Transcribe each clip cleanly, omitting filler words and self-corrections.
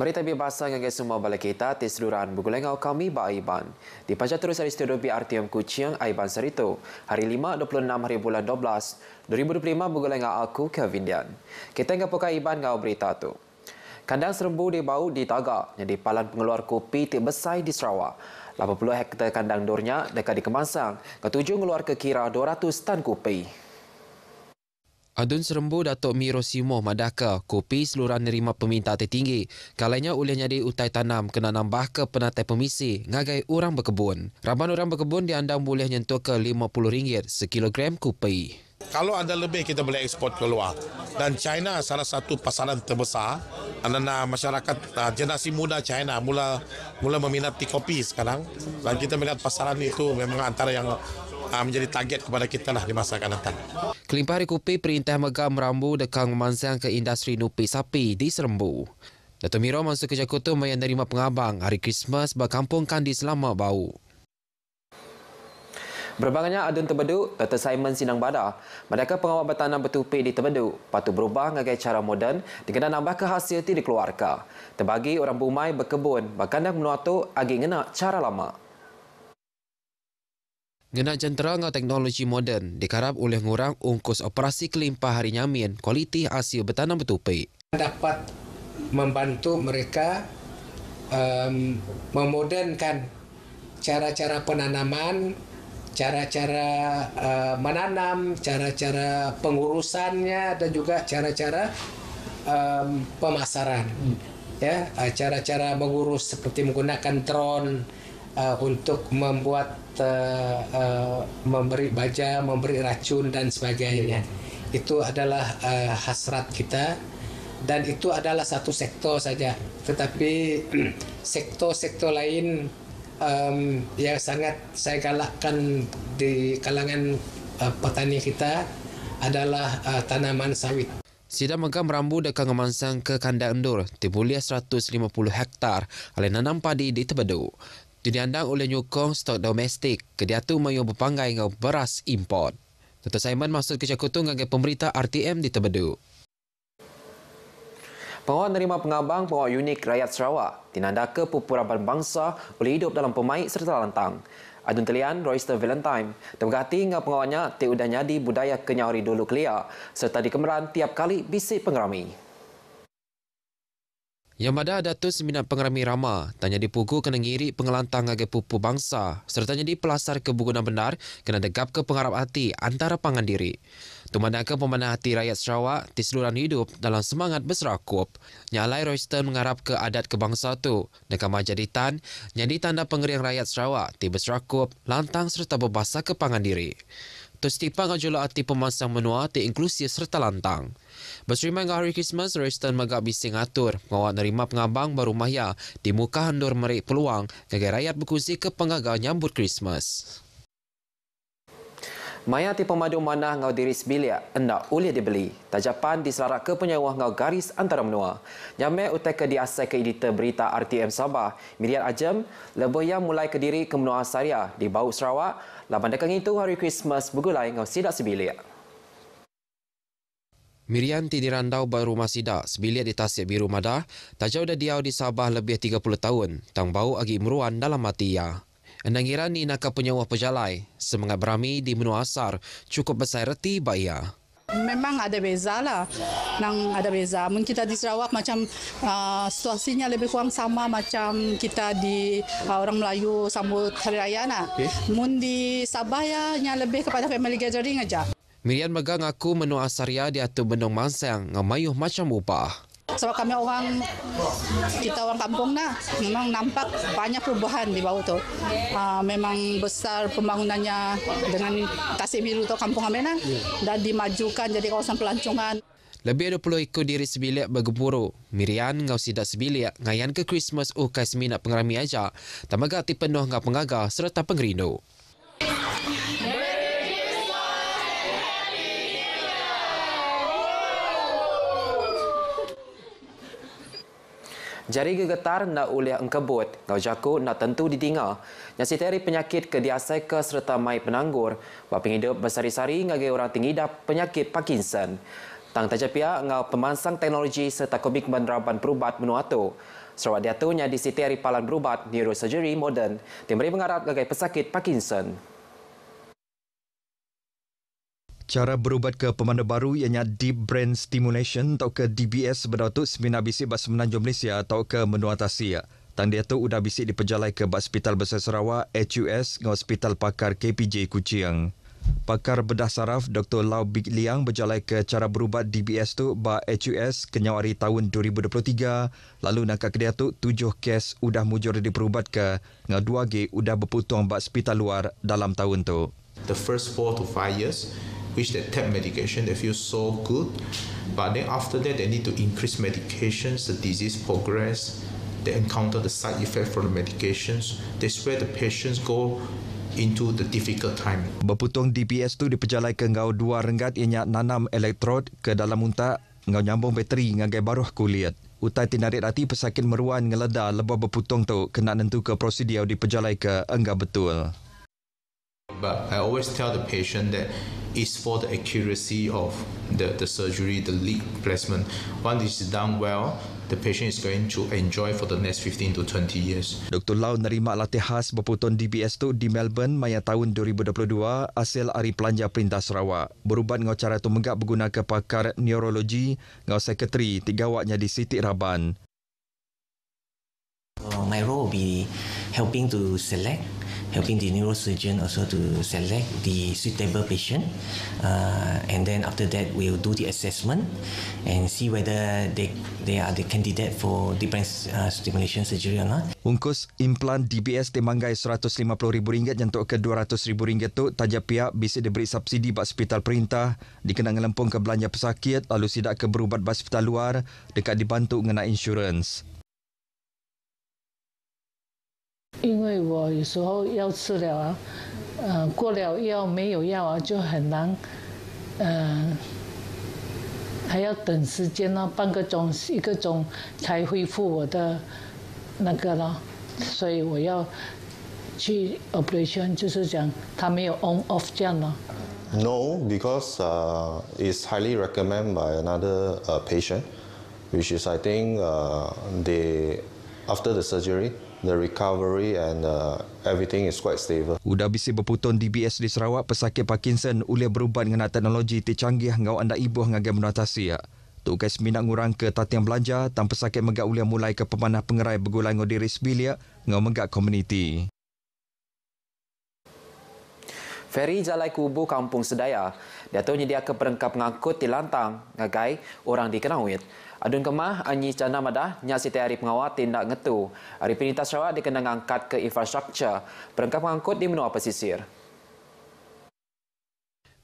Mari tabi bahasa dengan semua balik kita di seluruhan bergulengau kami ba Aiban. Di panjat terus dari studio BRTM Kuching Aiban Sarito. Hari 5, 26 hari bulan 12, 2025 bergulengau aku Kevin Dian. Kita ingat pokai Aiban ngau berita tu. Kandang serembu di bau di Tagak yang di palan pengeluar kopi Tik Besai di Sarawak. 80 hektar kandang dornya dekat di Kemansang. Ketujuh ngeluar ke kira 200 tan kopi. Adun serembu Datuk Mi Rosimo Madaka, kopi seluruhan nerima peminta tertinggi. Kalanya ulihnya di utai tanam kena nambah ke penatai pemisi ngagai orang berkebun. Raban orang berkebun diandang boleh nyentuh ke RM50 sekilogram kopi. Kalau ada lebih kita boleh ekspor keluar. Dan China salah satu pasaran terbesar. Karena masyarakat generasi muda China mula meminati kopi sekarang. Dan kita melihat pasaran itu memang antara yang menjadi target kepada kita lah di masa akan datang. Kelimpah hari kopi Perintah Megam Merambu dekang memansang ke industri nupi sapi di Serembu. Datuk Miro masuk ke Jakarta yang nerima pengabang hari Krismas berkampungkan di Selama Bau. Berbangannya adun Terbeduk, Dr. Simon Sinang Bada. Mereka pengawal bertanam bertupi di Terbeduk patut berubah dengan cara moden dengan nambah ke hasil ti dikeluarkan. Terbagi orang bumai berkebun, berkandang menuatuk agi ngena cara lama. Ngena jentera dengan teknologi moden dikarap oleh ngurang ongkos operasi kelimpah hari nyamin kualiti hasil bertanam bertupi. Dapat membantu mereka memodernkan cara-cara penanaman, cara-cara menanam, cara-cara pengurusannya dan juga cara-cara pemasaran. Ya, cara-cara mengurus seperti menggunakan drone untuk membuat memberi baja, memberi racun dan sebagainya. Itu adalah hasrat kita dan itu adalah satu sektor saja. Tetapi sektor-sektor lain yang sangat saya galakkan di kalangan petani kita adalah tanaman sawit. Sidang Megam Merambu dekang memansang ke kandang endur tibulia 150 hektar oleh nanam padi di Terbeduk. Diandang oleh nyokong stok domestik, kediatu mayu berpanggai dengan beras import. Dr. Simon masuk ke Jakarta dengan pemerintah RTM di Terbeduk. Pengawal nerima pengabang pengawal unik rakyat Sarawak dinandaka pupuraban bangsa boleh hidup dalam pemaik serta lantang. Adun Telian, Royster Valentine, terberhati dengan pengawalnya ti udah nyadi budaya kenyawari dulu kelia serta dikemeran tiap kali bisik pengerami. Yang pada Datuk Seminat Pengerami Rama, tanya dipugu kena ngiri pengelantang agai pupu bangsa, serta jadi pelasar kebukunan benar kena degap ke pengharap hati antara pangan diri. Tumandangkan pemanah hati rakyat Sarawak di seluruh hidup dalam semangat berserakup. Nyalai Royston mengharap ke adat kebangsa tu, dekat majaditan, jadi tanda pengerian rakyat Sarawak di berserakup, lantang serta berbahasa ke pangan diri. Terus tipang ajula hati pemansang menua ti inklusi serta lantang. Berseriman dengan hari Krismas, Royston megak bising atur mengawal nerima pengabang baru mahya di muka hendur merik peluang agar rakyat berkusi ke pengagal nyambut Krismas. Maya ti pemadu manah ngau diri sebilik hendak boleh dibeli. Tajapan diselarak ke penyawah ngau garis antara menua. Nyame utai ke diasai ke editor berita RTM Sabah, Miriam Ajem, lebih yang mulai ke diri ke menua Syariah di Bau Sarawak. Lapan dekang itu hari Krismas bergulai ngau sidak sebilik. Miriam ti dirandau baru rumah sidak sebilik di Tasik Biru Madah, tajau dah diau di Sabah lebih 30 tahun, tang bau agi meruan dalam hati ia. Endang irani nak penyawah pejalai, semangat berami di menua asar, cukup besar reti baya. Memang ada beza lah. Ada beza. Mungkin kita di Sarawak macam situasinya lebih kurang sama macam kita di orang Melayu sambut Hari Raya nak. Mun di Sabah ya nya lebih kepada family gathering aja. Miriam megang aku menua asaria di atu Bendong Mansang ngamayuh macam upah. Sebab kami kita orang kampung nak, memang nampak banyak perubahan di bawah tu. Memang besar pembangunannya dengan Tasik Biru tu kampung kami nak, dan dimajukan jadi kawasan pelancongan. Lebih 20 ekor diri sebilik bergemburu. Miriam ngau sidak sebilik ngayan ke Krismas ukai seminat pengerami aja. Tamaga ti penuh ngau pengaga serta pengerindu. Jari gegetar nak uliah engkebut, ngau jakut nak tentu ditinggal. Yang siteri penyakit kediasai ke serta mai penanggur, buat penghidup bersari-sari ngagai orang tingidap penyakit Parkinson. Tang tajapia ngau pemansang teknologi serta komitmen raban perubat menua tu. Sarawak diaturnya di Siti Aripalan berubat neurosurgery moden diberi mengarap sebagai pesakit Parkinson. Cara berubat ke pemandu baru ianya Deep Brain Stimulation atau ke DBS berdatuk Semina Bisik Bas Menanjung Malaysia atau ke Menua Tasik. Tang dia tu udah bisik diperjalai ke Hospital Besar Sarawak HUS dengan Hospital Pakar KPJ Kuching. Pakar bedah saraf Dr. Lau Big Liang berjalai ke cara berubat DBS tu ba HUS ke Nyawari tahun 2023. Lalu nak ke dia tu 7 kes udah mujur diperubat ke dengan 2G udah berputung ba hospital luar dalam tahun tu. The first 4 to 5 years which they take medication, they feel so good. But then after that, they need to increase medications, the disease progress, they encounter the side effect from the medications. That's where the patients go into the difficult time. Berputung DBS tu diperjalai ke ngau 2 renggat ianya nanam elektrod ke dalam untak ngau nyambung bateri ngagai baruh kulit. Utai tinarit hati pesakit meruan ngeleda lebah berputung tu kena nentu ke prosedur diperjalai ke enggak betul. But I always tell the patient that it's for the accuracy of the surgery, the lead placement. Once this is done well, the patient is going to enjoy for the next 15 to 20 years. Dr. Lau nerima latih khas berputung DBS tu di Melbourne maya tahun 2022 hasil Hari Pelanja Perintah Sarawak. Berubat ngau cara tu megak berguna ke pakar neurologi ngau sekretari tigawaknya di Siti Raban. My role will be helping the neurosurgeon also to select the suitable patient, and then after that we'll do the assessment and see whether they are the candidate for deep brain stimulation surgery or not. Ungkus implan DBS dimanggai RM150,000 nyentuk ke RM200,000 tu tajak pihak bisa diberi subsidi bak hospital perintah dikenang lempung ke belanja pesakit lalu sidak ke berubat bak hospital luar dekat dibantu mengenai insurans. 因为我有时候要吃了啊，过了药没有药啊，就很难，还要等时间呢，半个钟、1个钟才恢复我的那个了，所以我要去 operation， 就是讲它没有 on off 这样了。No, because it's highly recommended by another patient, which is I think after the surgery. The recovery and everything is quite stable. Udah bisa berputung DBS di Sarawak, pesakit Parkinson boleh berubat dengan teknologi tercanggih ngau anda ibu ngagai menatasi. Tu guys minat ngurang ke tatiang belanja tanpa pesakit megak boleh mulai ke pemanah pengerai bergulai ngau diri sebilik ngau megak komuniti. Feri Jalai Kubu Kampung Sedaya, Dato' menyediakan perengkap pengangkut di Lantang, ngagai orang di Kenawit. Adun kemah Anyi Cana Madah nyak Siti Hari Pengawal tindak ngetu. Hari Perintah Sarawak dikenang angkat ke infrastruktur perangkap pengangkut di menua pesisir.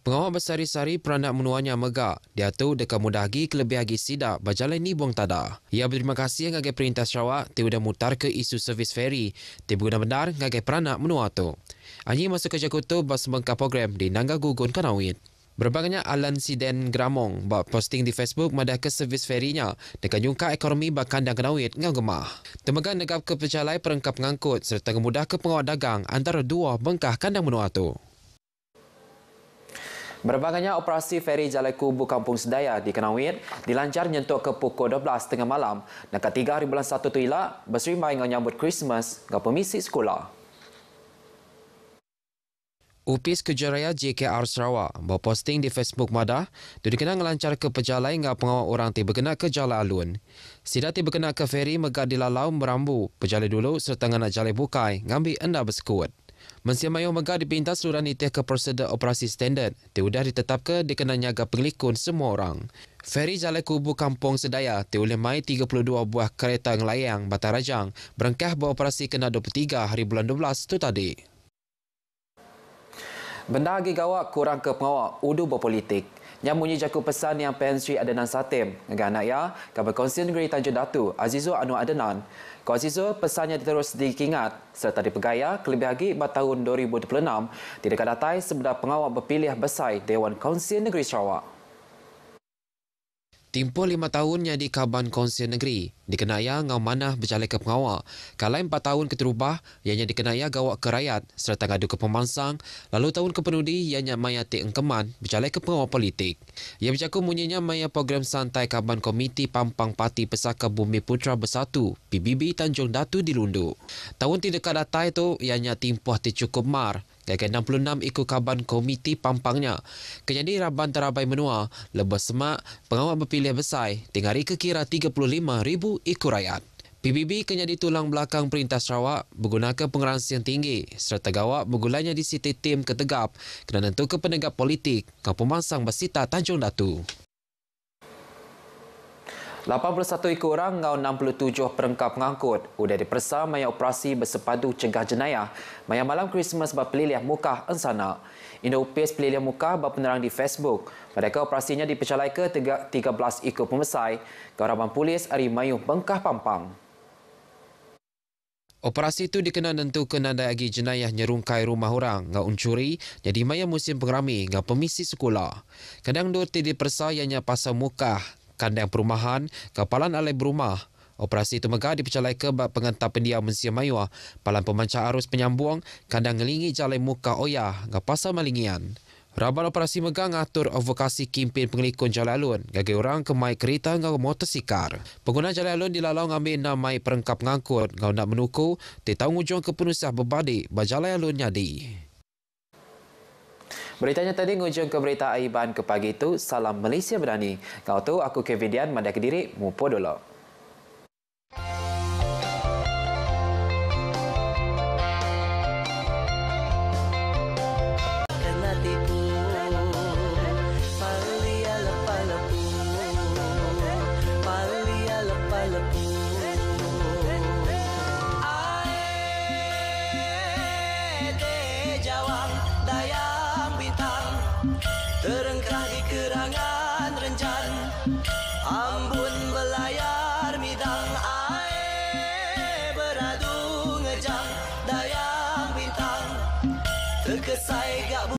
Pengawal bersari-sari peranak menuanya megak. Dia tu dekat mudah lagi kelebih lagi sidak berjalan ni buang tada. Ia berterima kasih ngagai Perintah Sarawak ti udah mutar ke isu servis feri ti berguna benar ngagai peranak menua tu. Anyi masuk kerja kutu bas membengkak program di Nangga Gugun Kanawit. Berbagainya Alan Siden Gramong buat posting di Facebook madah ke servis ferinya dekat jungka ekonomi bak kandang Kenawit ngau gemah. Temegan negap ke percalai perengkap pengangkut serta kemudah ke pengawal dagang antara dua bengkah kandang menua tu. Berbagainya operasi feri Jalai Kubu Kampung Sedaya di Kenawit dilancar nyentuk ke pukul 12.30 malam dekat 3 hari bulan 1 tu ilak berserimbai ngau nyambut Christmas ngau pemisi sekolah. Upis Kejaraya JKR Sarawak berposting di Facebook Madah tu dikenal ngelancar ke pejalai ngau pengawal orang ti berkena ke Jalai Alun. Sida ti berkena ke feri megak dilalau merambu pejalai dulu serta nganak jalai bukai ngambil enda bersekut. Mensia mayu megak dipinta seluruh nitih ke prosedur operasi standard ti udah ditetap ke dikenal nyaga pengelikun semua orang. Feri Jalai Kubu Kampung Sedaya ti oleh mai 32 buah kereta ngelayang Batarajang berengkah beroperasi kena 23 hari bulan 12 tu tadi. Benda lagi gawak kurang ke pengawal udu berpolitik. Yang bunyi jaku pesan yang PN Sri Adenan Satim dengan anak ya, Kabar Kongsian Negeri Tanjung Datu, Azizul Anwar Adenan. Ko Azizul pesannya terus diingat serta dipegaya kelebih lagi pada tahun 2026 tidak datai sebenar pengawal berpilih besar Dewan Kongsian Negeri Sarawak. Tempoh 5 tahunnya di Kaban Konsil Negeri, dikenaya ngau manah berjalai ke pengawal. Kalai 4 tahun keterubah, ianya dikenaya gawak ke rakyat serta ngadu ke pemansang, lalu tahun kepenudi ianya mayati engkeman berjalai ke pengawal politik. Ia bercakap munyinya maya program santai Kaban Komiti Pampang Parti Pesaka Bumi Putra Bersatu, PBB Tanjung Datu di Lundu. Tahun tidak datai itu, ianya tempoh cukup mar, gaya 66 ikut Kaban Komiti Pampangnya. Kenyadi Raban Terabai Menua, lebih semak pengawal berpilih besar, tingari kekira 35,000 ikut rakyat. PBB kenyadi tulang belakang Perintah Sarawak menggunakan pengeransian tinggi serta gawak bergulanya di siti tim ketegap kena nentu ke penegak politik ke pemansang Basita Tanjung Datu. 81 ikut orang ngau 67 perengkap pengangkut sudah dipersa maya operasi bersepadu cegah jenayah maya malam Krismas berpeliliah muka ensana. Indo-Upis peliliah muka berpenerang di Facebook. Mereka operasinya dipercalai ke 13 ikut pemesai ke harapan polis Ari Mayuh Bengkah Pampang. Operasi itu dikenal nentu kena dagi jenayah nyerungkai rumah orang ngau uncuri jadi maya musim pengerami ngau pemisi sekolah. Kadang dua dipersa ianya pasal muka kandang perumahan, kapalan alai berumah. Operasi itu megah dipercalai ke pengantar pendiam Mensia Mayua, palan pemancar arus penyambung, kandang ngelingi jalai muka oyah, ngah pasal malingian. Raban operasi megah ngatur advokasi kimpin pengelikun jalan alun, gagai orang kemai kereta ngau motosikar. Pengguna jalan alun dilalau ngambil namai perengkap ngangkut, ngau nak menuku, ditanggungjawab ke penusah berbadi, bajalai alun nyadi. Beritanya tadi ngujung ke berita Aiban ke pagi itu. Salam Malaysia Berani. Kau tu aku Kevin Dian, Mada Kediri, Mupo dulu. Terengkah di kerangan renjan, ambun belayar midang, air beradu ngejang, dayang bintang terkesai gak